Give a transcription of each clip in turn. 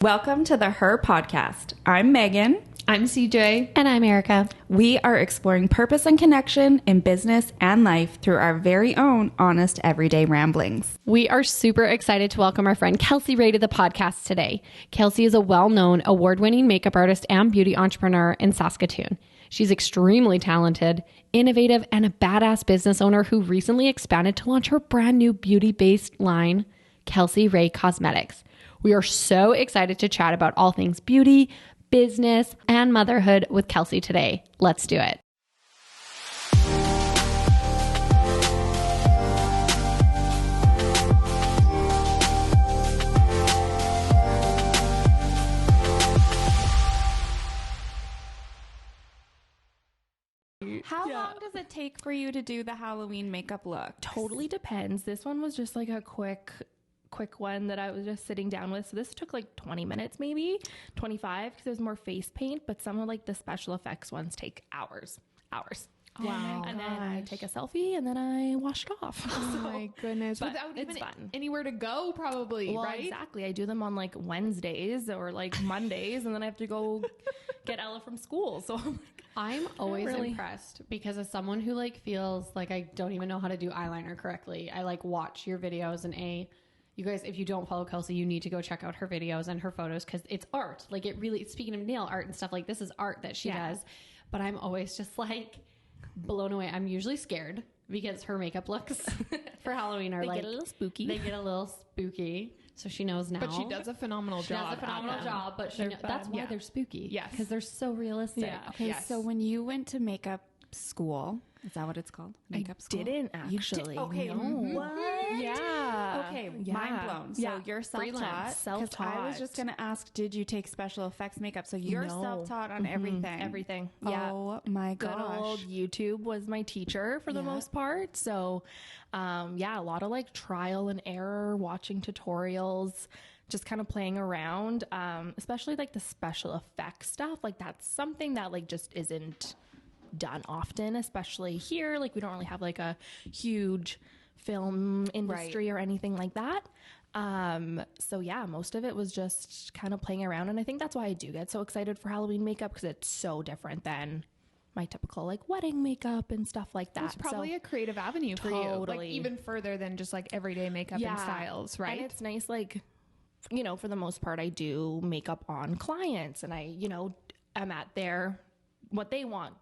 Welcome to the Her Podcast. I'm Megan. I'm CJ. And I'm Erica. We are exploring purpose and connection in business and life through our very own honest everyday ramblings. We are super excited to welcome our friend Kelsey Rae to the podcast today. Kelsey is a well-known, award-winning makeup artist and beauty entrepreneur in Saskatoon. She's extremely talented, innovative, and a badass business owner who recently expanded to launch her brand new beauty-based line, Kelsey Rae Cosmetics. We are so excited to chat about all things beauty, business, and motherhood with Kelsey today. Let's do it. How long does it take for you to do the Halloween makeup look? Totally depends. This one was just like a quick one that I was just sitting down with. So this took like 20 minutes, maybe 25, because there's more face paint, but some of like the special effects ones take hours. Wow. And then I take a selfie and then I wash it off. Oh my goodness. Without it's even fun. Anywhere to go, probably, Well, right? exactly. I do them on like Wednesdays or like Mondays, and then I have to go get Ella from school. So I'm always really impressed because as someone who like feels like I don't even know how to do eyeliner correctly, I like watch your videos and you guys, if you don't follow Kelsey, you need to go check out her videos and her photos because it's art. Like it really, speaking of nail art and stuff, like this is art that she does. But I'm always just like blown away. I'm usually scared because her makeup looks for Halloween are they like get a little spooky. They get a little spooky. So she knows now. But she does a phenomenal job. She does a phenomenal job, but that's why they're spooky. Yes. Because they're so realistic. Yeah. Okay, Yes. so when you went to makeup school, is that what it's called? Makeup school? didn't actually. Okay. No. What? Yeah. Okay, Yeah. mind blown. So Yeah. you're self-taught. Freelance. 'Cause I was just going to ask, did you take special effects makeup? So you're No. self-taught on everything. Everything. Yeah. Oh my Good old gosh. YouTube was my teacher for the most part. So, a lot of like trial and error, watching tutorials, just kind of playing around, especially like the special effects stuff. Like that's something that like just isn't done often, especially here. Like we don't really have like a huge film industry or anything like that. Most of it was just kind of playing around. And I think that's why I do get so excited for Halloween makeup because it's so different than my typical like wedding makeup and stuff like that. It's probably a creative avenue for you. Like Totally. even further than just like everyday makeup and styles, right? And it's nice, like, for the most part, I do makeup on clients and I, am at what they want,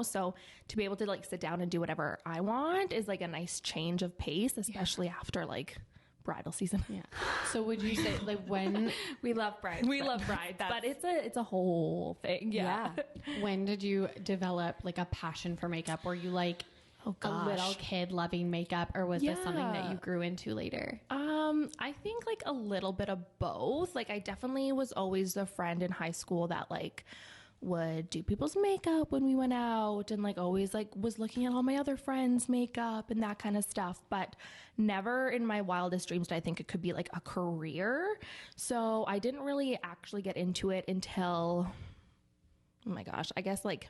so to be able to like sit down and do whatever I want is like a nice change of pace, especially after like bridal season. Yeah. So would you say like when We love brides. But it's a whole thing. Yeah. when did you develop like a passion for makeup? Were you like a little kid loving makeup or was this something that you grew into later? I think like a little bit of both. Like I definitely was always the friend in high school that like would do people's makeup when we went out and like always like was looking at all my other friends' makeup and that kind of stuff, but never in my wildest dreams did I think it could be like a career. So I didn't really actually get into it until, oh my gosh, I guess like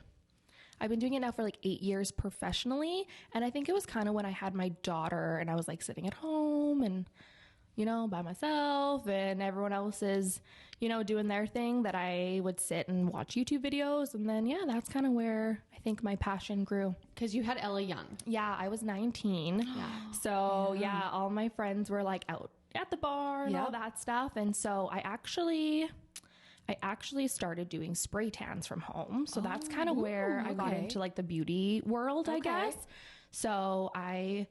I've been doing it now for like 8 years professionally. And I think it was kind of when I had my daughter and I was like sitting at home and, by myself and everyone else is, doing their thing that I would sit and watch YouTube videos. And then, that's kind of where I think my passion grew. Because you had Ella young. Yeah, I was 19. So all my friends were like out at the bar and all that stuff. And so I actually started doing spray tans from home. So that's kind of where I got into like the beauty world, I guess. So I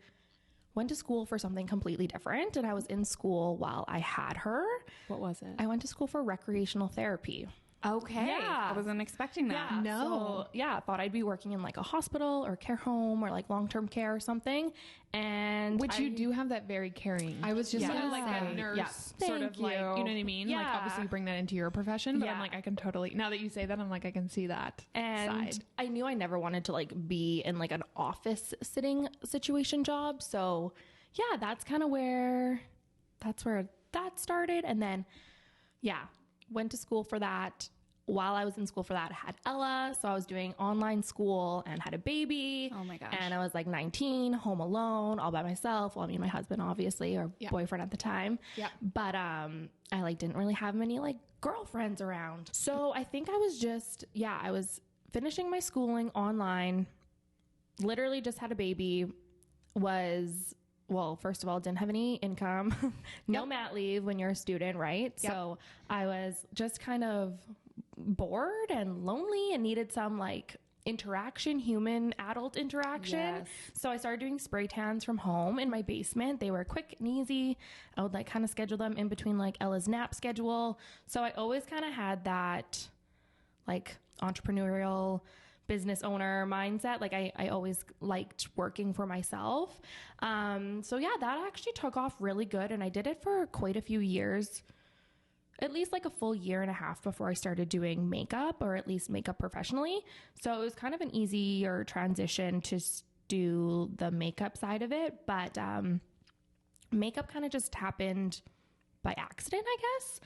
went to school for something completely different. And I was in school while I had her. What was it? I went to school for recreational therapy. Okay. Yeah. I wasn't expecting that. Yeah, No. So, I thought I'd be working in like a hospital or care home or like long-term care or something. And Which you do have that very caring. I was just sort gonna of like say, a nurse, yeah. sort of Thank like, you know you. what I mean? Like Yeah. obviously you bring that into your profession, but I'm Yeah. like, I can totally, now that you say that, I'm like, I can see that And side. I knew I never wanted to like be in like an office sitting situation job. So that's kind of where that started. And then, went to school for that. While I was in school for that, I had Ella. So I was doing online school and had a baby. Oh my gosh. And I was like 19, home alone, all by myself. Well, I mean, my husband, obviously, or boyfriend at the time. Yeah. But I like didn't really have many like girlfriends around. So I think I was just, I was finishing my schooling online, literally just had a baby, well, first of all, didn't have any income, no mat leave when you're a student, right? Yep. So I was just kind of bored and lonely and needed some like interaction, human adult interaction. Yes. So I started doing spray tans from home in my basement. They were quick and easy. I would like kind of schedule them in between like Ella's nap schedule. So I always kind of had that like entrepreneurial business owner mindset. Like I always liked working for myself. So yeah, that actually took off really good. And I did it for quite a few years, at least like a full year and a half before I started doing makeup, or at least makeup professionally. So it was kind of an easier transition to do the makeup side of it. But makeup kind of just happened by accident, I guess.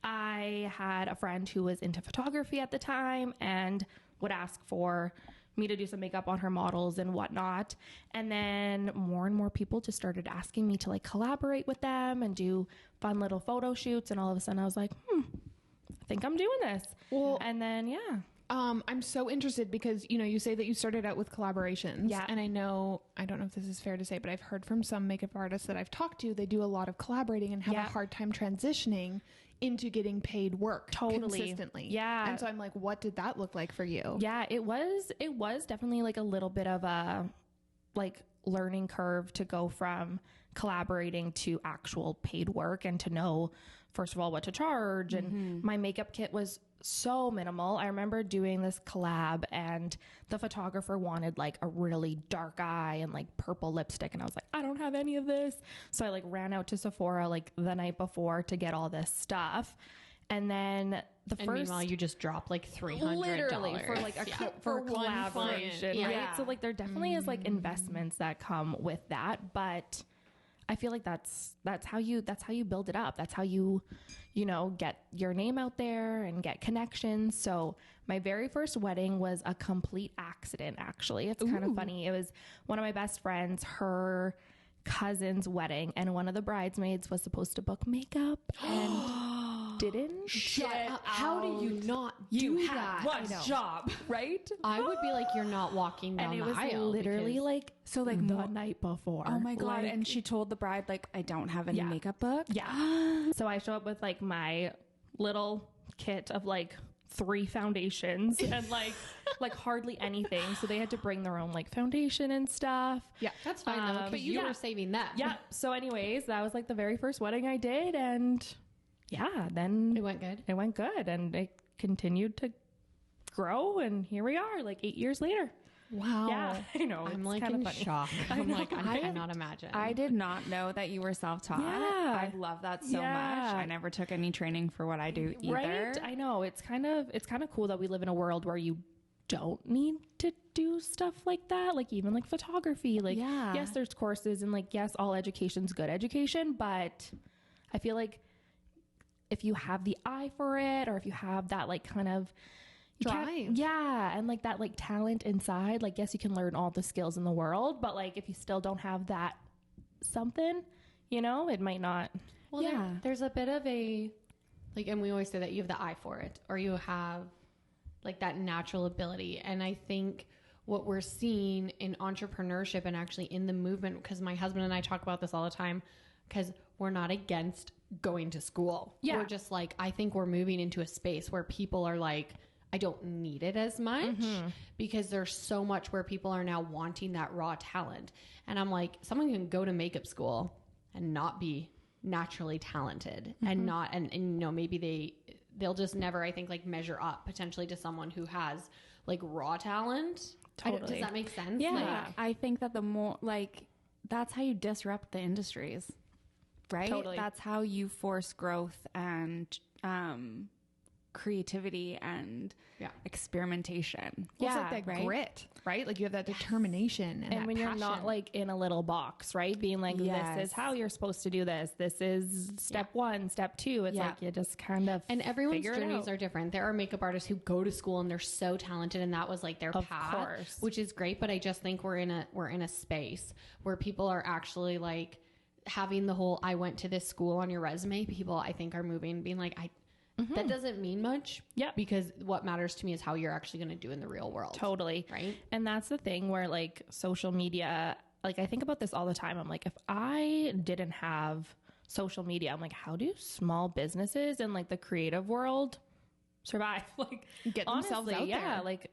I had a friend who was into photography at the time and would ask for me to do some makeup on her models and whatnot. And then more and more people just started asking me to like collaborate with them and do fun little photo shoots. And all of a sudden I was like, I think I'm doing this. Well, and then, yeah. I'm so interested because, you know, you say that you started out with collaborations. Yeah. And I don't know if this is fair to say, but I've heard from some makeup artists that I've talked to, they do a lot of collaborating and have a hard time transitioning into getting paid work consistently. Yeah. And so I'm like, what did that look like for you? Yeah, it was definitely like a little bit of a like learning curve to go from collaborating to actual paid work and to know, first of all, what to charge. And my makeup kit was so minimal. I remember doing this collab and the photographer wanted like a really dark eye and like purple lipstick. And I was like, I don't have any of this. So I like ran out to Sephora like the night before to get all this stuff. And then meanwhile, you just dropped like $300 literally for like for one collaboration. client. Right? So like there definitely is like investments that come with that, but I feel like that's how you build it up. That's how you get your name out there and get connections. So my very first wedding was a complete accident, actually. It's kind of funny. It was one of my best friends, her cousin's wedding, and one of the bridesmaids was supposed to book makeup and didn't. How do you not do that? One job, right? I would be like, you're not walking down And it the was aisle. literally because- like the night before. Oh my God. Like, And she told the bride, like, I don't have any makeup book. yeah. So I show up with like my little kit of like 3 foundations and like hardly anything. So they had to bring their own like foundation and stuff. Yeah, that's fine though, because you were saving them. Yeah. So anyways, that was like the very first wedding I did. And then It went good. It went good. And it continued to grow. And here we are like 8 years later. Wow. Yeah, I know. I'm it's like kind in of funny. shock. I'm like, I cannot imagine. I did not know that you were self-taught. Yeah. I love that so Yeah. much. I never took any training for what I do either. Right? I know. It's kind of cool that we live in a world where you don't need to do stuff like that. Like even like photography. Like yes, there's courses and like yes, all education's good education, but I feel like if you have the eye for it, or if you have that like kind of Drive. Yeah. And like that like talent inside, like yes, you can learn all the skills in the world, but like if you still don't have that something, it might not. Well, there's a bit of a, like, and we always say that you have the eye for it, or you have like that natural ability. And I think what we're seeing in entrepreneurship and actually in the movement, because my husband and I talk about this all the time, because we're not against going to school. Yeah. We're just like, I think we're moving into a space where people are like, I don't need it as much because there's so much where people are now wanting that raw talent. And I'm like, someone can go to makeup school and not be naturally talented and not, and maybe they'll just never, I think, like measure up potentially to someone who has like raw talent. Totally. Does that make sense? Yeah. Like, I think that the more, like, that's how you disrupt the industries, right? Totally. That's how you force growth and, creativity and experimentation. Well, it's like that grit, right? Like you have that determination and that when you're not passion. like in a little box, right? Being like, this is how you're supposed to do this. This is step 1, step 2. It's like you just kind of and everyone's figure it journeys out. are different. There are makeup artists who go to school and they're so talented and that was like their path, course. which is great. But I just think we're in a space where people are actually like having the whole, I went to this school on your resume. People I think are moving, being like, that doesn't mean much. Yeah. Because what matters to me is how you're actually going to do in the real world. Totally. Right. And that's the thing where like social media, like I think about this all the time. I'm like, if I didn't have social media, I'm like, how do small businesses in like the creative world survive? Like Get themselves out there. Like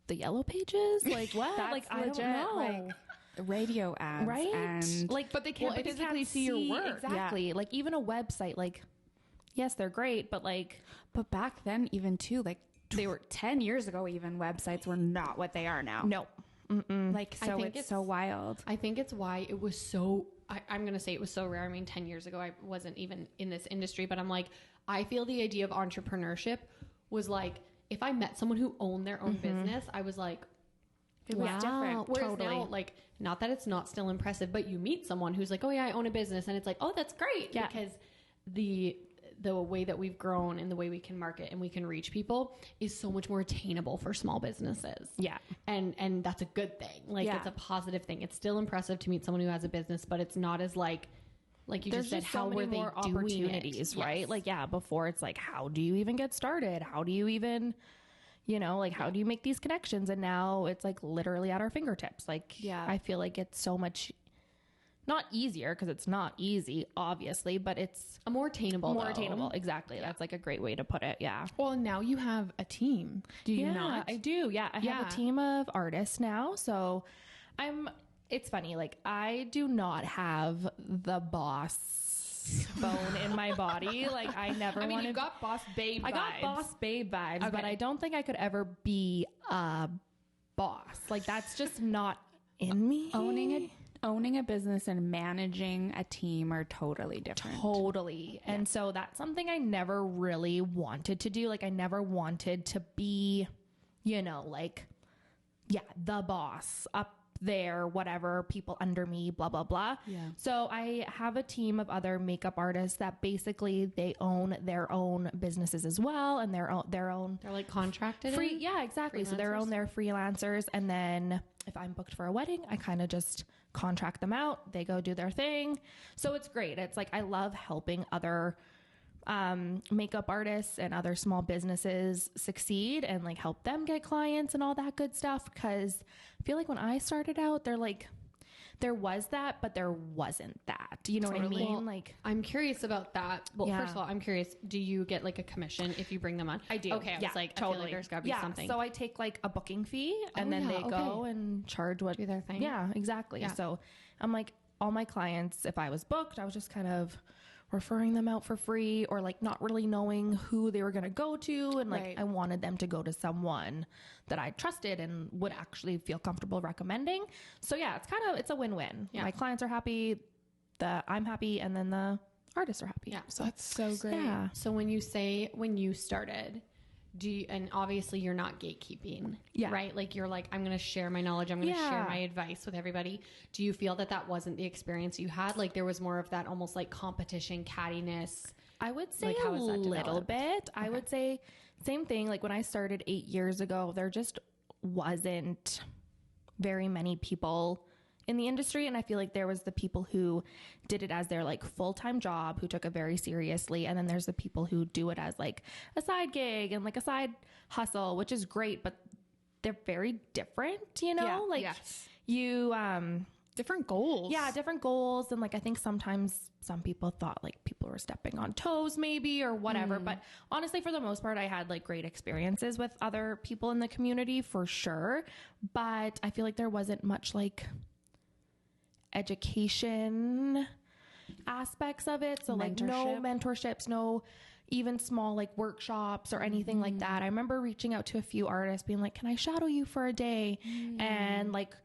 the yellow pages, like what? That's like I legit, don't know. like radio ads, Right? And Like, but they can't well, physically see your work. Exactly. Like even a website, like, yes, they're great, but like, but back then, even too, like they were 10 years ago, even websites were not what they are now. no. Like, so it's so wild. I think it's why it was so, I'm going to say it was so rare. I mean, 10 years ago, I wasn't even in this industry, but I'm like, I feel the idea of entrepreneurship was like, if I met someone who owned their own business, I was like, It was different. Whereas now, like, not that it's not still impressive, but you meet someone who's like, oh yeah, I own a business. And it's like, oh, that's great. Yeah. Because the way that we've grown and the way we can market and we can reach people is so much more attainable for small businesses. Yeah. And that's a good thing. Like, Yeah. it's a positive thing. It's still impressive to meet someone who has a business, but it's not as like you There's just said, just so how were many they more doing opportunities, it? right? Yes. Like, yeah, before it's like, how do you even get started? How do you even, you know, like, how do you make these connections? And now it's like literally at our fingertips. Like, Yeah. I feel like it's so much, not easier because it's not easy, obviously, but it's A more attainable. more though. attainable. Exactly. That's like a great way to put it. Yeah. Well, now you have a team. Do you Yeah, not? I do. Yeah. I have a team of artists now. So it's funny. Like, I do not have the boss bone in my body. Like, I never wanted. you got boss babe I got vibes. boss babe vibes, but Okay. I don't think I could ever be a boss. Like, that's just not in me. Owning a business and managing a team are totally different. Totally. And so that's something I never really wanted to do. Like, I never wanted to be, you know, like, yeah, the boss up there, whatever, people under me, blah, blah, blah. Yeah. So I have a team of other makeup artists that basically they own their own businesses as well. And their own They're like contracted. free. in? Yeah, exactly. So they're own their freelancers. And then if I'm booked for a wedding, I kind of just contract them out. They go do their thing. So it's great. It's like, I love helping other makeup artists and other small businesses succeed and like help them get clients and all that good stuff. Cause I feel like when I started out, there was that, but there wasn't that. You know what I mean? Like, I'm curious about that. Well, Yeah. first of all, I'm curious. Do you get like a commission if you bring them on? I do. Okay, I was like, I feel like there's got to be something. So I take like a booking fee and then yeah, they go okay. and charge what Do their thing. Yeah, exactly. Yeah. So I'm like, all my clients, if I was booked, I was just kind of referring them out for free or like not really knowing who they were going to go to. And like, Right. I wanted them to go to someone that I trusted and would actually feel comfortable recommending. So yeah, it's a win-win. Yeah. My clients are happy, I'm happy, and then the artists are happy. Yeah. So That's so great. yeah. So when you say when you started, and obviously you're not gatekeeping, Yeah. right? Like you're like, I'm going to share my knowledge. I'm going to Yeah. share my advice with everybody. Do you feel that wasn't the experience you had? Like there was more of that almost like competition, cattiness. I would say Like, a how has that little developed? bit. I would say same thing. Like when I started 8 years ago, there just wasn't very many people in the industry. And I feel like there was the people who did it as their like full-time job, who took it very seriously. And then there's the people who do it as like a side gig and like a side hustle, which is great, but they're very different, you know, Yeah. like Yes. you, Different goals. yeah, different goals. And like, I think sometimes some people thought like people were stepping on toes maybe or whatever. But honestly, for the most part, I had like great experiences with other people in the community for sure. But I feel like there wasn't much like education aspects of it. So like no mentorships, no even small like workshops or anything like that. I remember reaching out to a few artists being like, can I shadow you for a day? And like,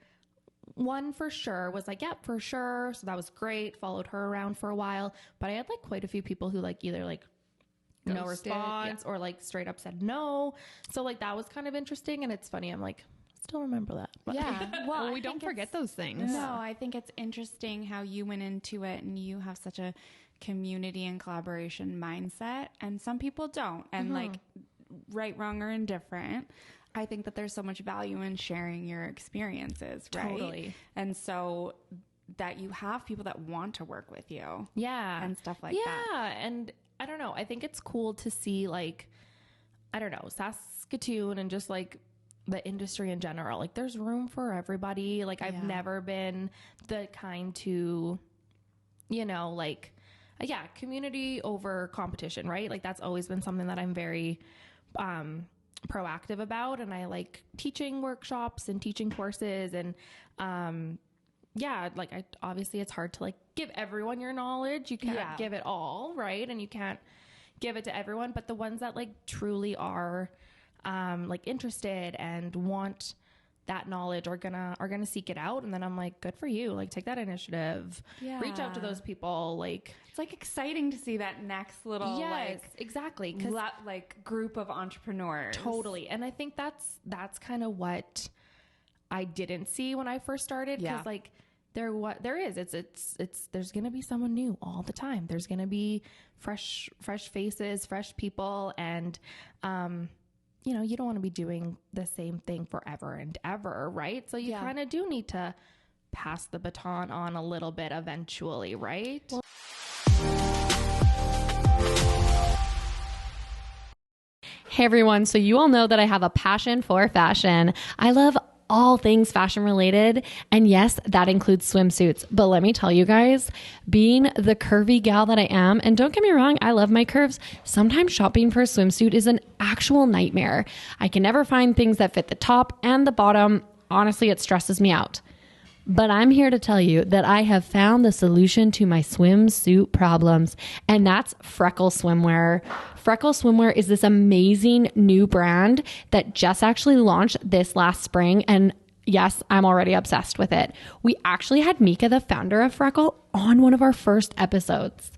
one for sure was like, yep, for sure. So that was great. Followed her around for a while. But I had like quite a few people who like either like no Ghosted, response or like straight up said no. So like that was kind of interesting. And it's funny. I'm like, still remember that. But Yeah. Well, I we don't think forget those things. No, I think it's interesting how you went into it and you have such a community and collaboration mindset, and some people don't. And like, right, wrong, or indifferent, I think that there's so much value in sharing your experiences, right? Totally. And so that you have people that want to work with you. yeah. And stuff like that. Yeah. And I don't know. I think it's cool to see like, I don't know, Saskatoon and just like the industry in general. Like there's room for everybody. Like I've never been the kind to, you know, like, community over competition, right? Like that's always been something that I'm very proactive about. And I like teaching workshops and teaching courses and, like obviously it's hard to like give everyone your knowledge. You can't give it all, right? And you can't give it to everyone, but the ones that like truly are like interested and want that knowledge are gonna seek it out. And then I'm like, good for you. Like take that initiative, reach out to those people. Like it's like exciting to see that next little exactly. Like group of entrepreneurs. Totally. And I think that's kind of what I didn't see when I first started. Cause like there's going to be someone new all the time. There's going to be fresh faces, fresh people. And, you know, you don't want to be doing the same thing forever and ever, right? So you kind of do need to pass the baton on a little bit eventually, right? Hey everyone, so you all know that I have a passion for fashion. I love all things fashion related. And yes, that includes swimsuits. But let me tell you guys, being the curvy gal that I am, and don't get me wrong, I love my curves. Sometimes shopping for a swimsuit is an actual nightmare. I can never find things that fit the top and the bottom. Honestly, it stresses me out. But I'm here to tell you that I have found the solution to my swimsuit problems, and that's Freckle Swimwear. Freckle Swimwear is this amazing new brand that just actually launched this last spring, and yes, I'm already obsessed with it. We actually had Mika, the founder of Freckle, on one of our first episodes.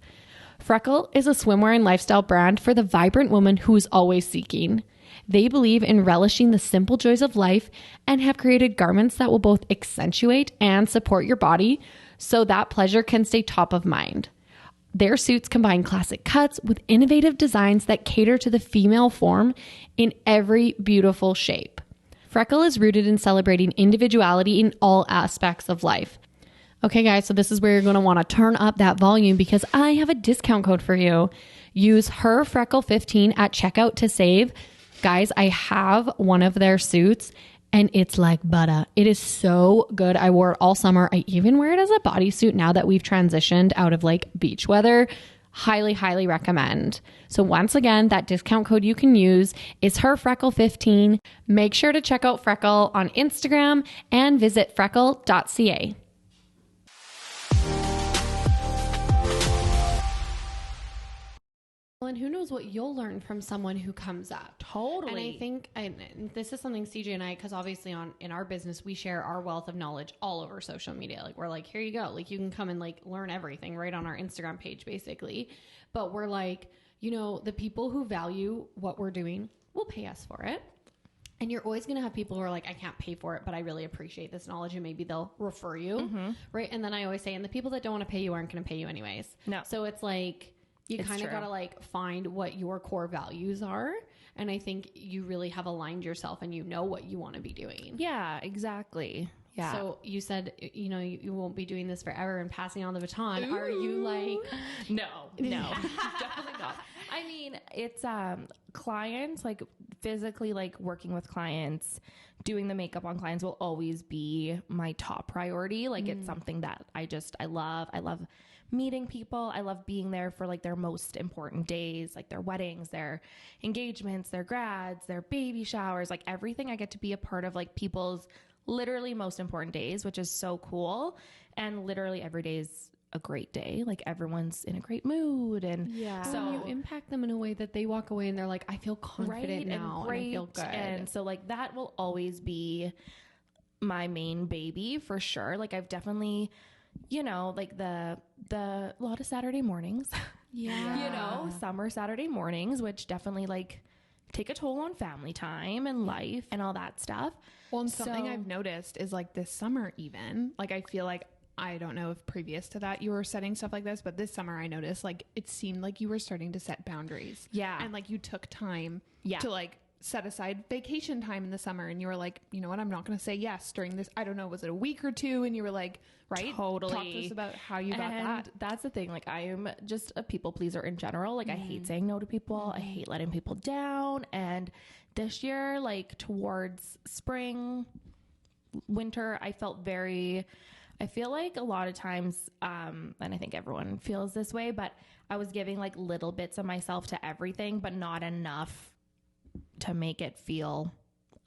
Freckle is a swimwear and lifestyle brand for the vibrant woman who is always seeking. They believe in relishing the simple joys of life and have created garments that will both accentuate and support your body so that pleasure can stay top of mind. Their suits combine classic cuts with innovative designs that cater to the female form in every beautiful shape. Freckle is rooted in celebrating individuality in all aspects of life. Okay, guys, so this is where you're going to want to turn up that volume because I have a discount code for you. Use HerFreckle15 at checkout to save. Guys, I have one of their suits and it's like butter. It is so good. I wore it all summer. I even wear it as a bodysuit now that we've transitioned out of like beach weather. Highly, highly recommend. So once again, that discount code you can use is HerFreckle15. Make sure to check out Freckle on Instagram and visit freckle.ca. And who knows what you'll learn from someone who comes up. Totally. And I think and this is something CJ and I, because obviously in our business, we share our wealth of knowledge all over social media. Like we're like, here you go. Like you can come and like learn everything right on our Instagram page, basically. But we're like, you know, the people who value what we're doing will pay us for it. And you're always going to have people who are like, I can't pay for it, but I really appreciate this knowledge and maybe they'll refer you. Right. And then I always say, and the people that don't want to pay you aren't going to pay you anyways. No. So it's like, you kind of got to like find what your core values are. And I think you really have aligned yourself and you know what you want to be doing. Yeah, exactly. Yeah. So you said, you know, you won't be doing this forever and passing on the baton. Ooh. Are you like... No, definitely not. I mean, it's clients, like physically like working with clients, doing the makeup on clients will always be my top priority. Like it's something that I love. I love meeting people. I love being there for like their most important days, like their weddings, their engagements, their grads, their baby showers, like everything. I get to be a part of like people's literally most important days, which is so cool. And literally every day is a great day. Like everyone's in a great mood. And so you impact them in a way that they walk away and they're like, I feel confident now and I feel good. And so like that will always be my main baby for sure. Like I've definitely, you know, like the lot of Saturday mornings, you know, summer Saturday mornings, which definitely like take a toll on family time and life and all that stuff. Well, and something I've noticed is like this summer, even like, I feel like, I don't know if previous to that you were setting stuff like this, but this summer I noticed like it seemed like you were starting to set boundaries. Yeah. And like you took time to like set aside vacation time in the summer and you were like, you know what, I'm not going to say yes during this. I don't know, was it a week or two? And you were like, right? Totally. Talk to us about how you got that. That's the thing. Like, I am just a people pleaser in general. Like, I hate saying no to people. I hate letting people down. And this year, like towards spring, winter, I feel like a lot of times, and I think everyone feels this way, but I was giving like little bits of myself to everything, but not enough to make it feel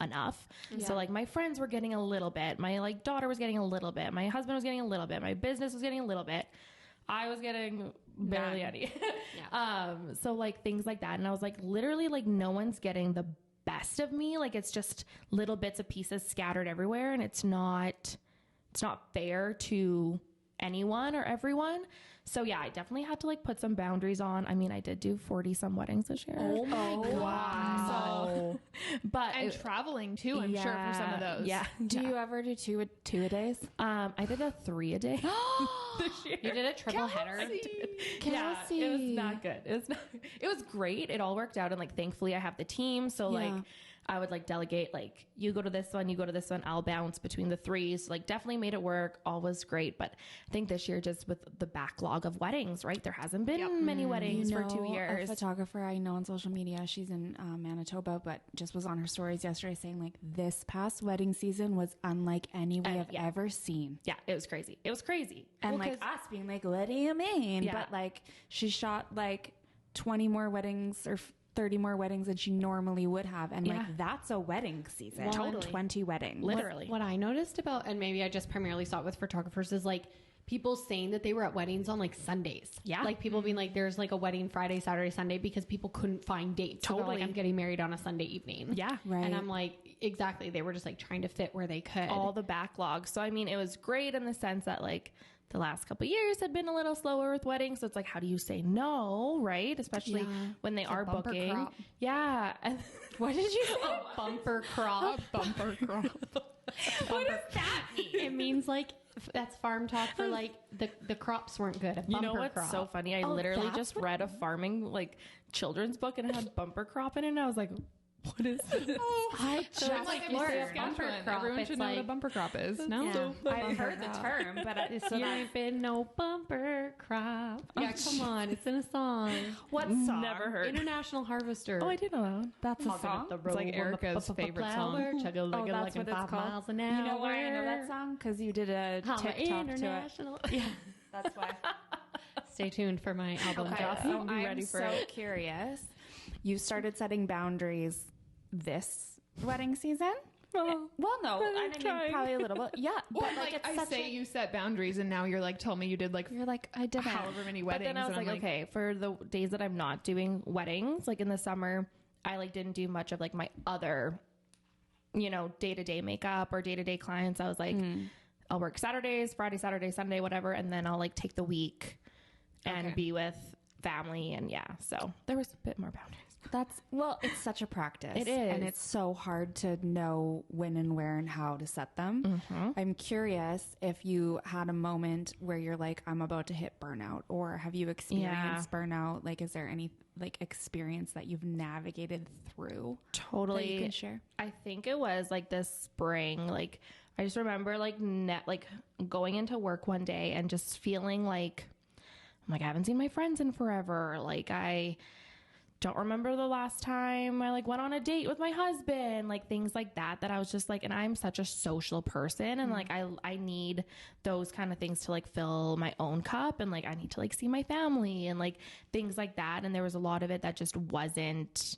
enough. Yeah. So like my friends were getting a little bit, my like daughter was getting a little bit, my husband was getting a little bit, my business was getting a little bit, I was getting barely any. So like things like that. And I was like, literally like no one's getting the best of me. Like it's just little bits of pieces scattered everywhere. And it's not fair to anyone or everyone. So yeah, I definitely had to like put some boundaries on. I mean, I did do 40 some weddings this year. Oh my God. Wow. But traveling too, I'm sure, for some of those. Yeah. Do you ever do two-a-days? I did a 3-a-day this year. You did a triple header? Yeah, it was not good. It was great. It all worked out. And like, thankfully I have the team. So like, I would like delegate, like you go to this one, you go to this one, I'll bounce between the three. So like definitely made it work. All was great. But I think this year, just with the backlog of weddings, right? There hasn't been many weddings for 2 years. A photographer I know on social media, she's in Manitoba, but just was on her stories yesterday saying like this past wedding season was unlike any we have ever seen. Yeah, it was crazy. It was crazy. And like us being like, what do you mean? Yeah. But like she shot like 20 more weddings or 30 more weddings than she normally would have. And like, that's a wedding season. Well, totally. 20 weddings. Literally. What I noticed about, and maybe I just primarily saw it with photographers, is like people saying that they were at weddings on like Sundays. Yeah. Like people being like, there's like a wedding Friday, Saturday, Sunday, because people couldn't find dates. So Totally. like, I'm getting married on a Sunday evening. Yeah. Right. And I'm like, exactly. They were just like trying to fit where they could. All the backlog. So, I mean, it was great in the sense that like the last couple of years had been a little slower with weddings. So it's like, how do you say no? Right. Especially when they are booking. Crop. Yeah. And What did you say? A bumper crop. A bumper crop. What does that mean? It means like, that's farm talk for like the crops weren't good. A bumper you know what's crop. so funny? I literally just read a farming like children's book and it had bumper crop in it. And I was like, what is this? I So just it's like If you say a bumper Saskatchewan, crop. everyone It's should know what a like- bumper crop is. No? Yeah. I've heard the term, but There ain't been no bumper crop. Yeah, come on. It's in a song. what song? Never heard. International Harvester. Oh, I didn't know that. That's a song. It's like Erica's favorite song. Chugga Oh, lugga that's like what it's 5 called. miles an hour. You know why I know that song? Because you did a I'm TikTok to it. international. Yeah, that's why. Stay tuned for my album Okay, drop. so be I'm ready for so it. curious. You started setting boundaries this wedding season? Well, no, I mean probably a little bit. Yeah, Or but like, it's I such say you set boundaries and now you're like, tell me you did like you're like I did however many But weddings. then I was and like, I'm okay, for the days that I'm not doing weddings, like in the summer, I like didn't do much of like my other, you know, day-to-day makeup or day-to-day clients. I was like, I'll work Saturdays, Friday, Saturday, Sunday, whatever. And then I'll like take the week and be with family. And yeah, so there was a bit more boundaries. It's such a practice. It is. And it's so hard to know when and where and how to set them. I'm curious if you had a moment where you're like, I'm about to hit burnout, or have you experienced burnout? Like, is there any like experience that you've navigated through Totally. that you can share? I think it was like this spring. Like I just remember like going into work one day and just feeling like, I'm like, I haven't seen my friends in forever. Like I don't remember the last time I like went on a date with my husband, like things like that I was just like, and I'm such a social person and like I need those kind of things to like fill my own cup, and like I need to like see my family and like things like that. And there was a lot of it that just wasn't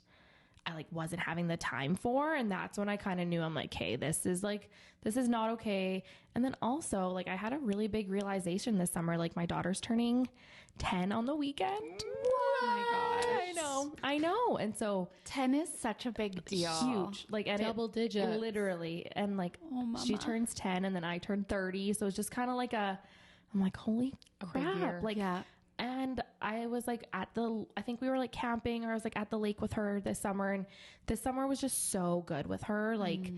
having the time for. And that's when I kind of knew, I'm like, hey, this is not okay. And then also like I had a really big realization this summer, like my daughter's turning 10 on the weekend. oh my gosh. I know. And so 10 is such a big deal. huge, like, and Double digits. literally. And like, she turns 10 and then I turn 30. So it's just kind of like I'm like, holy crap. Like, Yeah. and I was like I think we were like camping, or I was like at the lake with her this summer. And this summer was just so good with her. Like,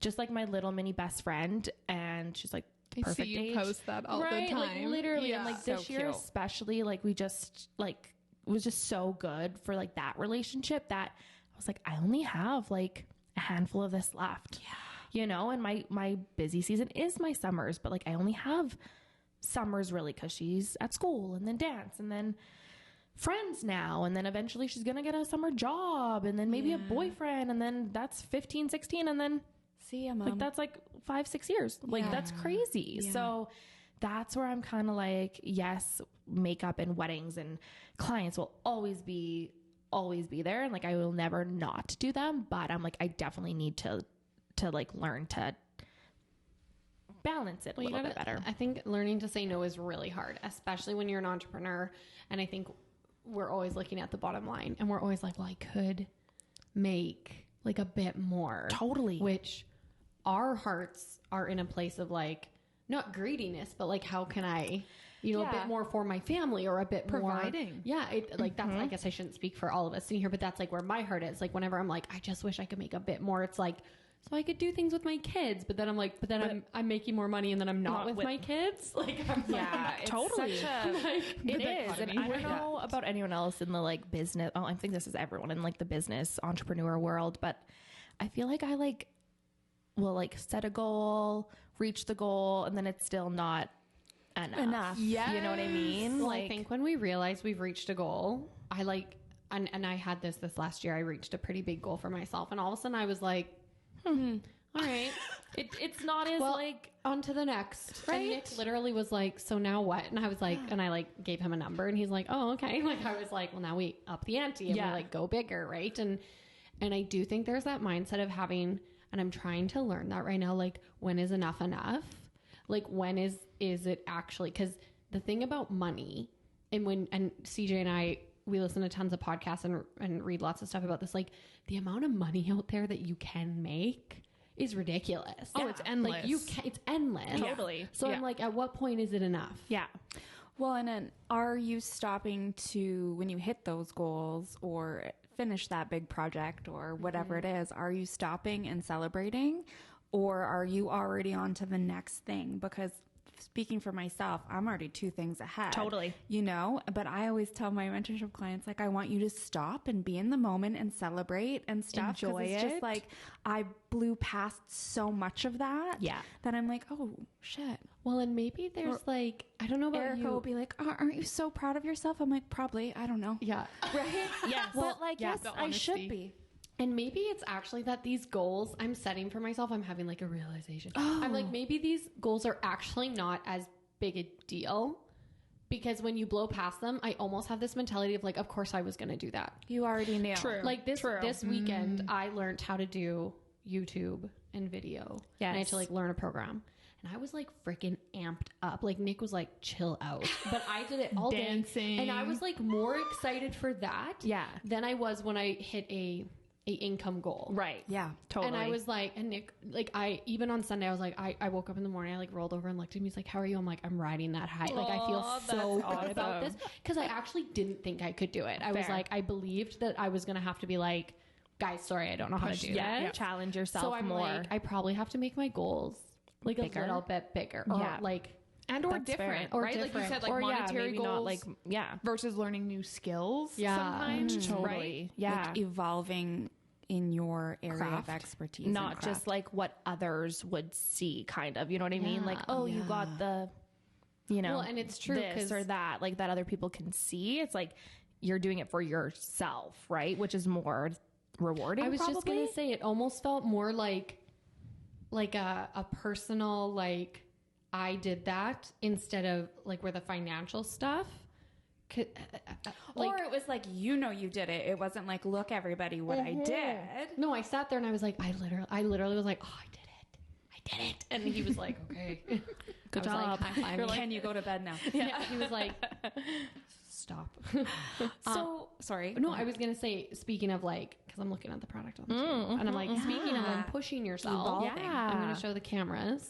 just like my little mini best friend. And she's like, I perfect see you age. post that all right? the time. Like literally. And Yeah. like this So year cute. especially, like we just like, it was just so good for like that relationship that I was like, I only have like a handful of this left. Yeah. You know, and my busy season is my summers, but like I only have summers really because she's at school and then dance and then friends now. And then eventually she's going to get a summer job and then maybe a boyfriend. And then that's 15, 16. And then see ya, Mom. like, that's like 5-6 years. Like that's crazy. Yeah. So that's where I'm kind of like, yes, makeup and weddings and clients will always be there. And like, I will never not do them, but I'm like, I definitely need to like learn to balance it a little bit better. I think learning to say no is really hard, especially when you're an entrepreneur. And I think we're always looking at the bottom line and we're always like, well, I could make like a bit more. Totally. Which our hearts are in a place of like, not greediness, but like, how can I, you know, a bit more for my family or a bit providing. More. Yeah. Like that's, I guess I shouldn't speak for all of us sitting here, but that's like where my heart is. Like whenever I'm like, I just wish I could make a bit more. It's like, so I could do things with my kids, but then I'm like, I'm making more money and then I'm not with my kids. Like, I'm like, totally. It is. And I don't know Yeah. about anyone else in the like business. Oh, I think this is everyone in like the business entrepreneur world, but I feel like I like will like set a goal, reach the goal, and then it's still not enough. Yeah. You know what I mean? Well, like, I think when we realize we've reached a goal, I like, and I had this last year, I reached a pretty big goal for myself. And all of a sudden I was like, all right. it's not as like on to the next. Right? And Nick literally was like, so now what? And I was like, and I like gave him a number and he's like, oh, okay. Like I was like, well, now we up the ante and we like go bigger. Right. And I do think there's that mindset of having, and I'm trying to learn that right now. Like when is enough enough? Like when is it actually, cause the thing about money and CJ and I, we listen to tons of podcasts and read lots of stuff about this. Like the amount of money out there that you can make is ridiculous. Oh, it's endless. Like it's endless. Totally. So I'm like, at what point is it enough? Yeah. Well, and then are you stopping to, when you hit those goals or finish that big project or whatever it is, are you stopping and celebrating, or are you already on to the next thing? Because speaking for myself, I'm already 2 things ahead. Totally. You know, but I always tell my mentorship clients, like, I want you to stop and be in the moment and celebrate and stuff. Enjoy it's it. just like, I blew past so much of that. Yeah. That I'm like, oh shit. Well, and maybe there's like, I don't know about Erica you. will be like, oh, aren't you so proud of yourself? I'm like, probably. I don't know. Yeah. Right? Yes. But like, yeah, yes, the I should honesty. be. And maybe it's actually that these goals I'm setting for myself, I'm having like a realization. I'm like, maybe these goals are actually not as big a deal, because when you blow past them, I almost have this mentality of like, of course I was going to do that. You already knew. True. Like this weekend, I learned how to do YouTube and video. And I had to like learn a program. And I was like freaking amped up. Like Nick was like, chill out. But I did it all Dancing. day. And I was like more excited for that than I was when I hit a income goal. Right. Yeah. Totally. And I was like, and Nick, like even on Sunday, I was like, I woke up in the morning, I like rolled over and looked at him. He's like, how are you? I'm like, I'm riding that high. Like I feel so good about this, because I actually didn't think I could do it. I was like, I believed that I was going to have to be like, guys, sorry, I don't know how to do that. Challenge yourself So I'm more. like, I probably have to make my goals like Bigger. a little bit bigger, or like, And or That's different, fair. Or right? Like you different. said, like or monetary maybe goals, not like versus learning new skills. Yeah. Sometimes, totally. right? Yeah. Like evolving in your area Craft. of expertise. Not and just craft. like what others would see, kind of, you know what I mean? Like, oh, you got the, you know, Well, and it's true, this 'cause- or that, like that other people can see. It's like you're doing it for yourself, right? Which is more rewarding. I was just probably. gonna say, it almost felt more like a personal, like I did that, instead of like where the financial stuff could, like, or it was like, you know, you did it. It wasn't like, look, everybody, what I did. no, I sat there and I was like, I literally was like, oh, I did it. And he was like, okay, Good I was job. Like, high five. Can you go to bed now? Yeah. He was like, stop. So sorry. No, I was gonna say, speaking of like, because I'm looking at the product on the table, and I'm like, speaking of like pushing yourself, Evolving. I'm gonna show the cameras.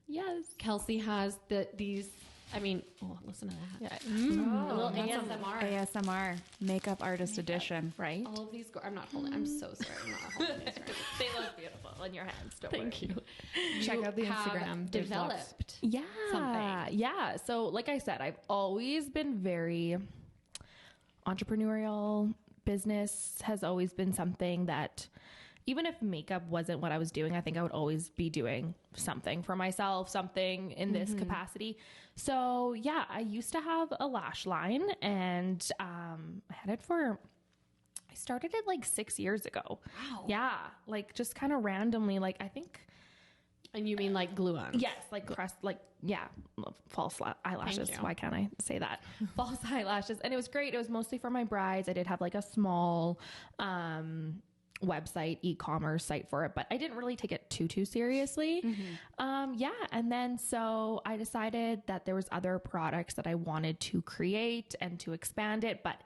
Yes. Kelsey has these. I mean, oh, listen to that. Yeah. A little ASMR. ASMR makeup artist edition. Right. All of these. I'm not holding. I'm so sorry. I'm not holding this right. They look beautiful in your hands. Don't Thank you. Check out the have Instagram. There's lots. Developed. Yeah. Something. Yeah. So like I said, I've always been very entrepreneurial, business has always been something that, even if makeup wasn't what I was doing, I think I would always be doing something for myself, something in this capacity. So yeah, I used to have a lash line, and I started it like 6 years ago. Wow. Yeah. Like just kind of randomly, like I think. And you mean like glue-on? Yes. Like crest, like, yeah. False eyelashes. Why can't I say that? False eyelashes. And it was great. It was mostly for my brides. I did have like a small, website, e-commerce site for it, but I didn't really take it too seriously. Yeah. And then so I decided that there was other products that I wanted to create and to expand it, but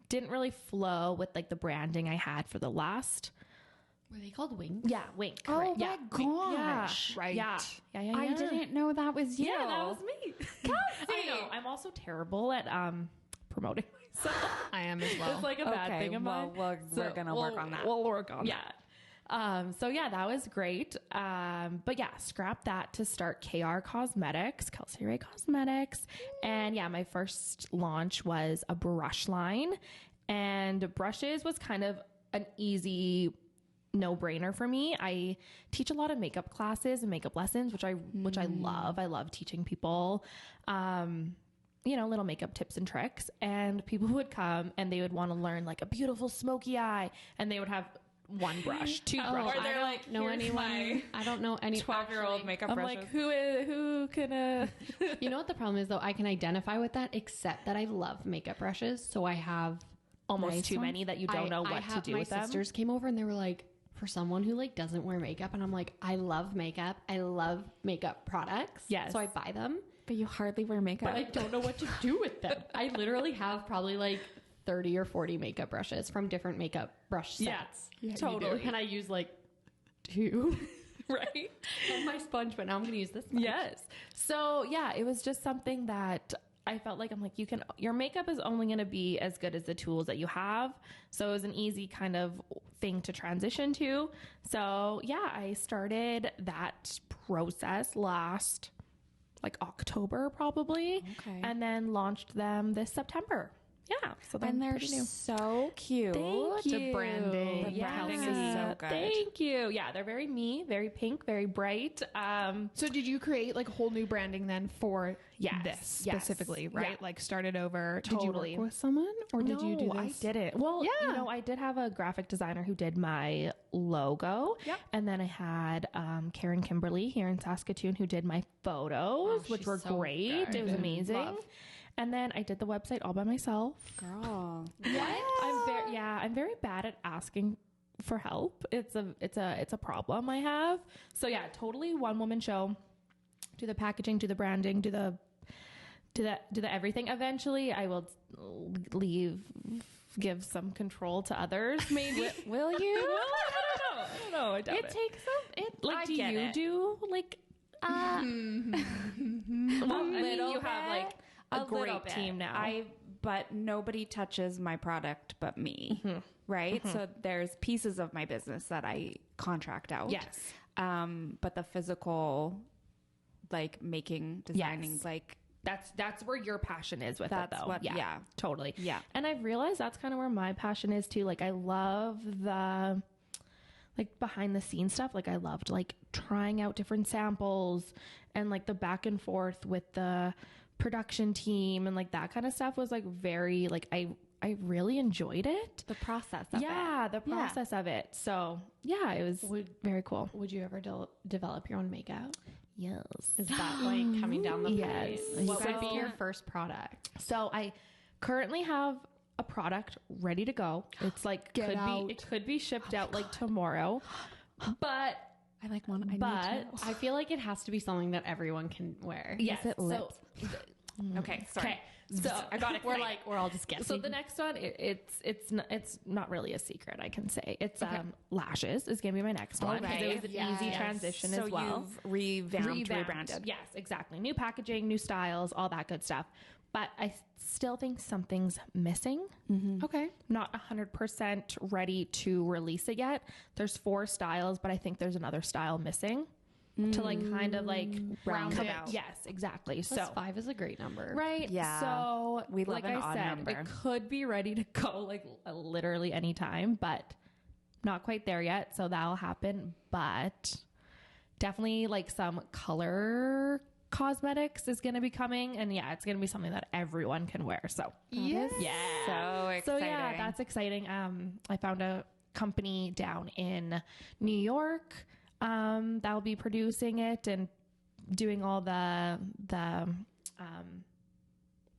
didn't really flow with like the branding I had for the last. Were they called Wink? Yeah, Wink. Oh Correct. my Yeah. gosh. Right. Yeah. I didn't know that was you. Yeah, that was me. I know. I'm also terrible at promoting myself. I am as well. It's like a bad thing of mine. Well, we're going to work on that. We'll work on that. So yeah, that was great. But yeah, scrap that to start KR Cosmetics, Kelsey Rae Cosmetics. And yeah, my first launch was a brush line, and brushes was kind of an easy no-brainer for me. I teach a lot of makeup classes and makeup lessons, which I love. I love teaching people, little makeup tips and tricks, and people would come and they would want to learn like a beautiful smoky eye, and they would have one brush, two brushes. Or they're like, know anyone. I don't know any 12-year-old makeup I'm brushes. like, who can, You know what the problem is though? I can identify with that, except that I love makeup brushes. So I have almost too many that you don't know what to do with them. My sisters came over and they were like, for someone who like doesn't wear makeup, and I'm like, I love makeup. I love makeup products. Yes. So I buy them, But you hardly wear makeup. but I don't know what to do with them. I literally have probably like 30 or 40 makeup brushes from different makeup brush sets. Yeah, totally. And I use like 2. Right? And my sponge, but now I'm going to use this sponge. Yes. So yeah, it was just something that I felt like, I'm like, your makeup is only going to be as good as the tools that you have. So it was an easy kind of thing to transition to. So yeah, I started that process last like October probably. Okay. And then launched them this September. Yeah. So and they're so cute. Thank you. The branding. The branding is so good. Thank you. Yeah, they're very me, very pink, very bright. So did you create like whole new branding then for Yes. this Yes. specifically, right? Yeah. Like started over. Totally. Did you work with someone or did you do this? I didn't. Well, Yeah. I did have a graphic designer who did my logo. Yep. And then I had Karen Kimberly here in Saskatoon who did my photos, which she's were so great. good. It was amazing. Love. And then I did the website all by myself. Girl. I'm very bad at asking for help. It's a problem I have. So yeah, totally one woman show. Do the packaging, do the branding, do the everything. Eventually I will give some control to others. Maybe. Will you? I don't know. I doubt It takes some. like, do you do like, well, I mean, you have like a great team now. But nobody touches my product but me, right? So there's pieces of my business that I contract out. Yes. But the physical, like making, designing, Yes. like That's where your passion is with That's it though. what- yeah. Totally. Yeah. And I've realized that's kind of where my passion is too. Like I love the like behind the scenes stuff. Like I loved like trying out different samples and like the back and forth with the production team and like that kind of stuff was like very like I really enjoyed it. the process of it. Yeah, the process of it. So yeah, it was very cool. Would you ever develop your own makeup? Yes. Is that like coming down the Yes. pipe? What So- would be your first product? So I currently have a product ready to go. It's like it could be shipped out like tomorrow. But I like one. I feel like it has to be something that everyone can wear. yes, it lips? So, Okay, sorry. okay. So I got it. We're all just guessing. So the next one, it's not really a secret. I can say it's lashes is gonna be my next one because it was an easy transition So as well. you've rebranded. Yes, exactly. New packaging, new styles, all that good stuff. But I still think something's missing. Okay. Not 100% ready to release it yet. There's 4 styles, but I think there's another style missing. to like kind of like round it out. Yes, exactly. Plus so 5 is a great number. right. Yeah. So We love like an I odd said, number. it could be ready to go like literally anytime, but not quite there yet. So that'll happen. But definitely like some color cosmetics is going to be coming, and yeah, it's going to be something that everyone can wear. So Yeah. So exciting. so yeah, that's exciting. I found a company down in New York that'll be producing it and doing all the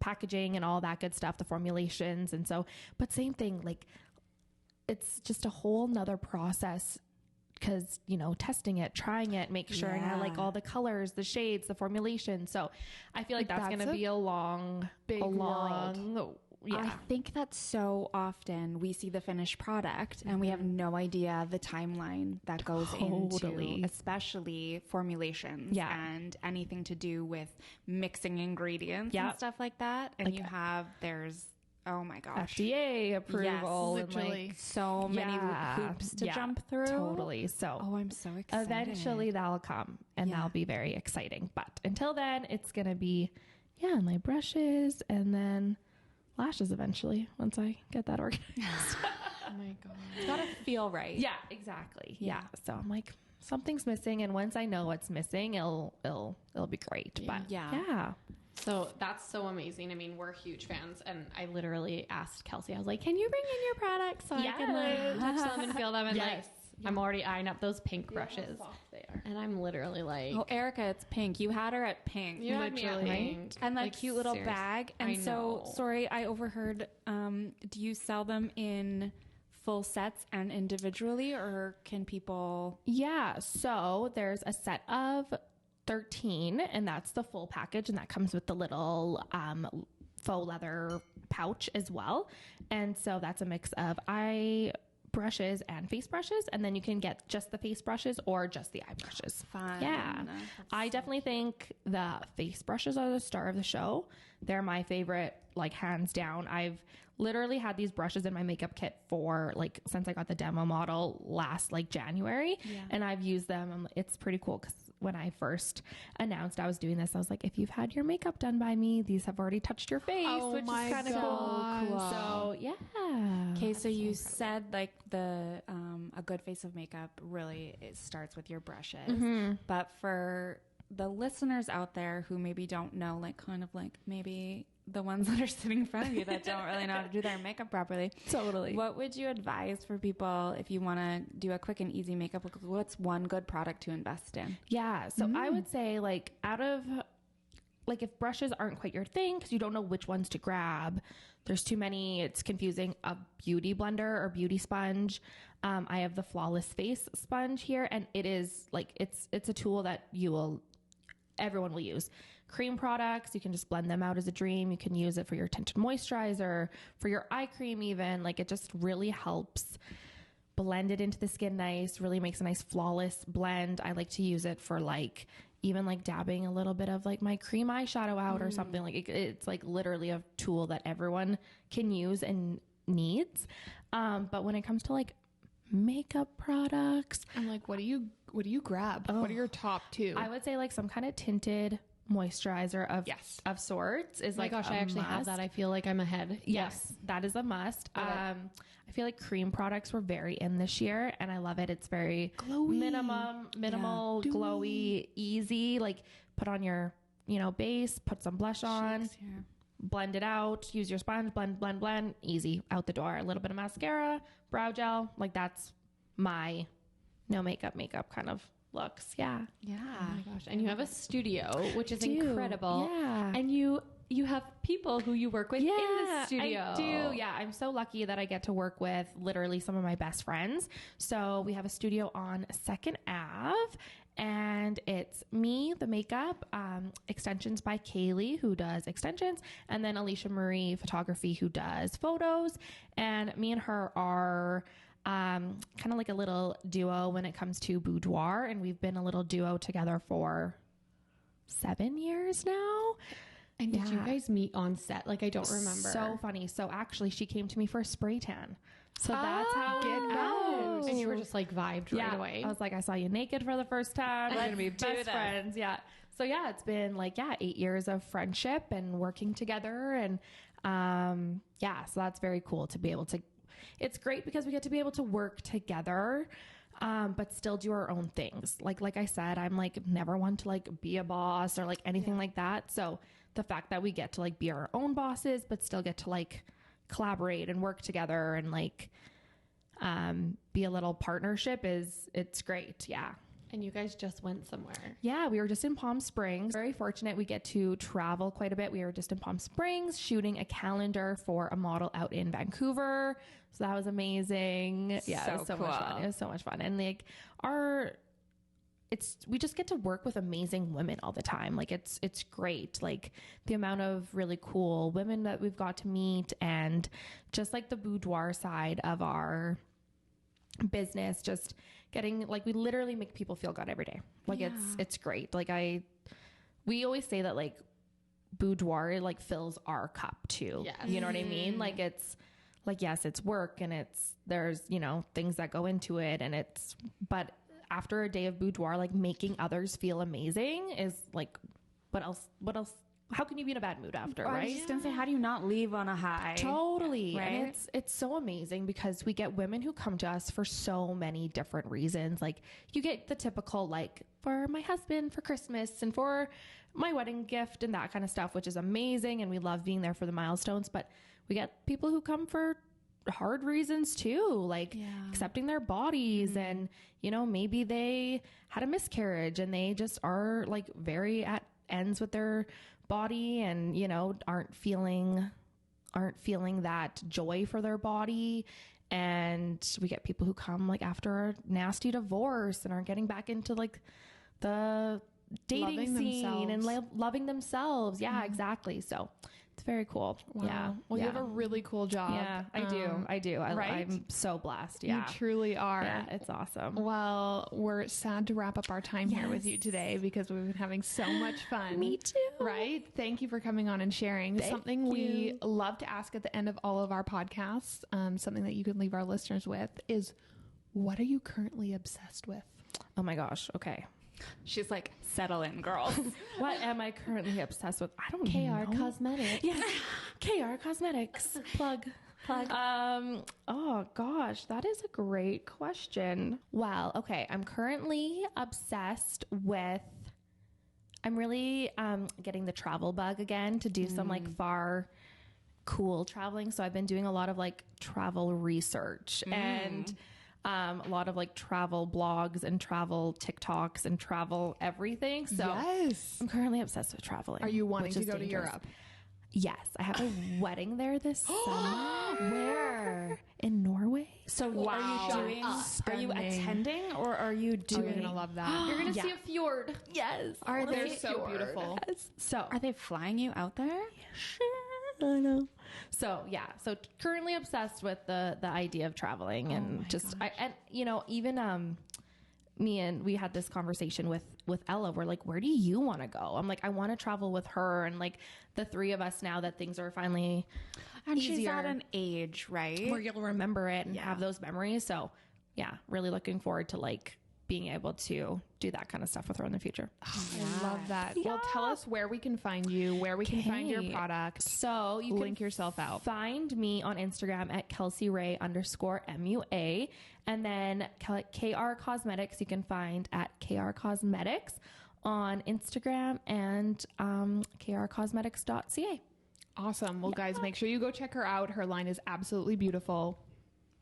packaging and all that good stuff, the formulations. And so, but same thing, like it's just a whole nother process, because, you know, testing it, trying it, make sure I like all the colors, the shades, the formulation. So I feel like that's going to be a long, big world. Yeah. I think that so often we see the finished product and we have no idea the timeline that goes into, especially formulations and anything to do with mixing ingredients and stuff like that. And like, there's oh my gosh, FDA approval, yes, and like so many hoops to jump through. Totally. So I'm so excited. Eventually that'll come, and that'll be very exciting. But until then, it's gonna be my brushes and then lashes eventually, once I get that organized. Oh my god, it's gotta feel right. Yeah, exactly. Yeah. So I'm like, something's missing, and once I know what's missing, it'll be great. But yeah. So that's so amazing. I mean, we're huge fans, and I literally asked Kelsey, I was like, can you bring in your products so I can like touch them and feel them? And like, I'm already eyeing up those pink brushes. They are. And I'm literally like, oh, Erica, it's pink. You had her at pink. You had me at pink. And that like, cute little seriously. bag. And so, sorry, I overheard, do you sell them in full sets and individually, or can people? Yeah. So there's a set of 13, and that's the full package, and that comes with the little faux leather pouch as well. And so that's a mix of eye brushes and face brushes, and then you can get just the face brushes or just the eye brushes. Fun. Yeah. I definitely think the face brushes are the star of the show. They're my favorite, like hands down. I've literally had these brushes in my makeup kit for like since I got the demo model last like January, and I've used them. It's pretty cool, because when I first announced I was doing this, I was like, if you've had your makeup done by me, these have already touched your face, which is kind of cool. So yeah. Okay, so you said like the a good face of makeup really it starts with your brushes, but for the listeners out there who maybe don't know, like kind of like maybe the ones that are sitting in front of you that don't really know how to do their makeup properly. Totally. What would you advise for people if you want to do a quick and easy makeup look? What's one good product to invest in? Yeah. So I would say like out of like if brushes aren't quite your thing because you don't know which ones to grab, there's too many, it's confusing, a beauty blender or beauty sponge. I have the Flawless Face sponge here, and it is like it's a tool that everyone will use. Cream products, you can just blend them out as a dream. You can use it for your tinted moisturizer, for your eye cream even. Like it just really helps blend it into the skin nice, really makes a nice flawless blend. I like to use it for like even like dabbing a little bit of like my cream eyeshadow out or something. Like it's like literally a tool that everyone can use and needs. But when it comes to like makeup products, I'm like, what do you grab? What are your top two? I would say like some kind of tinted moisturizer of sorts is my like, gosh, I actually have that. I feel like I'm ahead. Yes, that is a must. I feel like cream products were very in this year, and I love it. It's very glowy, minimal, glowy, easy. Like put on your, base, put some blush on, blend it out, use your sponge, blend, easy, out the door. A little bit of mascara, brow gel. Like that's my no makeup kind of looks. Yeah. Yeah. Oh my gosh. And you have a studio, which is incredible. Yeah. And you have people who you work with in the studio. I do. Yeah. I'm so lucky that I get to work with literally some of my best friends. So we have a studio on 2nd Ave, and it's me, the makeup, extensions by Kaylee, who does extensions, and then Alicia Marie Photography, who does photos. And me and her are kind of like a little duo when it comes to boudoir, and we've been a little duo together for 7 years now. And did you guys meet on set? Like, I don't remember. So funny. So actually she came to me for a spray tan. So that's how we met. And you were just like vibed right away. I was like, I saw you naked for the first time. We're going to be best friends. Yeah. So yeah, it's been like, 8 years of friendship and working together. And so that's very cool to be able to, it's great because we get to be able to work together, but still do our own things. Like I said, I'm like never one to like be a boss or like anything like that. So the fact that we get to like be our own bosses, but still get to like collaborate and work together and like be a little partnership it's great. Yeah. And you guys just went somewhere. Yeah, we were just in Palm Springs. Very fortunate. We get to travel quite a bit. We were just in Palm Springs shooting a calendar for a model out in Vancouver. So that was amazing. Yeah, it was so much fun. It was so much fun. And like we just get to work with amazing women all the time. Like it's great. Like the amount of really cool women that we've got to meet, and just like the boudoir side of our business, just getting like, we literally make people feel good every day. Like it's great. Like we always say that like boudoir like fills our cup too. Yes. You know what I mean? Like it's like, yes, it's work and there's, you know, things that go into it, and but after a day of boudoir, like making others feel amazing is like, what else? How can you be in a bad mood after, right? I was just gonna say, how do you not leave on a high? Totally. Right? And it's so amazing because we get women who come to us for so many different reasons. Like you get the typical, like for my husband for Christmas and for my wedding gift and that kind of stuff, which is amazing. And we love being there for the milestones, but we get people who come for hard reasons too, like accepting their bodies and, you know, maybe they had a miscarriage and they just are like very at ends with their body and, you know, aren't feeling that joy for their body. And we get people who come like after a nasty divorce and are getting back into like the dating scene and loving themselves. Yeah, exactly. So it's very cool. Wow. Yeah. Well, you have a really cool job. Yeah, I do. Right? I'm so blessed. Yeah. You truly are. Yeah, it's awesome. Well, we're sad to wrap up our time here with you today because we've been having so much fun. Me too. Right? Thank you for coming on and sharing. Something we love to ask at the end of all of our podcasts, something that you can leave our listeners with is, what are you currently obsessed with? Oh my gosh. Okay. She's like, settle in, girls. What am I currently obsessed with? I don't know. KR Cosmetics. Yes. KR Cosmetics. Plug. Oh gosh, that is a great question. Well, okay. I'm currently obsessed with, I'm really getting the travel bug again to do some like far cool traveling. So I've been doing a lot of like travel research and a lot of like travel blogs and travel TikToks and travel everything. So I'm currently obsessed with traveling. Are you wanting to go to Europe? Yes. I have a wedding there this summer. Where? In Norway. So what are you doing? Are you attending or are you doing? You're going to love that. You're going to see a fjord. Yes. They're so beautiful. Yes. So are they flying you out there? I know. So yeah, so currently obsessed with the idea of traveling and you know, even we had this conversation with Ella. We're like, where do you want to go? I'm like, I want to travel with her, and like the three of us now that things are finally easier, she's at an age, right, where you'll remember it and have those memories. So yeah, really looking forward to like being able to do that kind of stuff with her in the future. I love that. Yeah. Well, tell us where we can find you, where we can find your product. So you link yourself out. Find me on Instagram at Kelsey Rae _MUA, and then KR Cosmetics you can find at KR Cosmetics on Instagram and krcosmetics.ca. Awesome. Well, guys, make sure you go check her out. Her line is absolutely beautiful.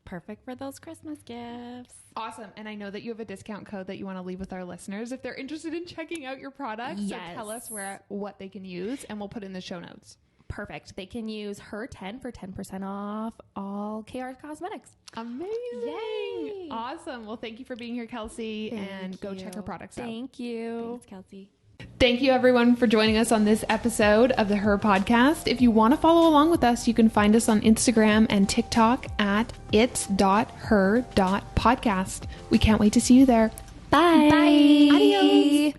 Perfect for those Christmas gifts. Awesome. And I know that you have a discount code that you want to leave with our listeners if they're interested in checking out your products. Yes. So tell us what they can use, and we'll put in the show notes. Perfect. They can use her10 for 10% off all KR Cosmetics. Amazing. Yay. Awesome. Well, thank you for being here, Kelsey, and go check her products out. Thank you. Thanks, Kelsey. Thank you, everyone, for joining us on this episode of the Her Podcast. If you want to follow along with us, you can find us on Instagram and TikTok at its.her.podcast. We can't wait to see you there. Bye. Bye. Adios.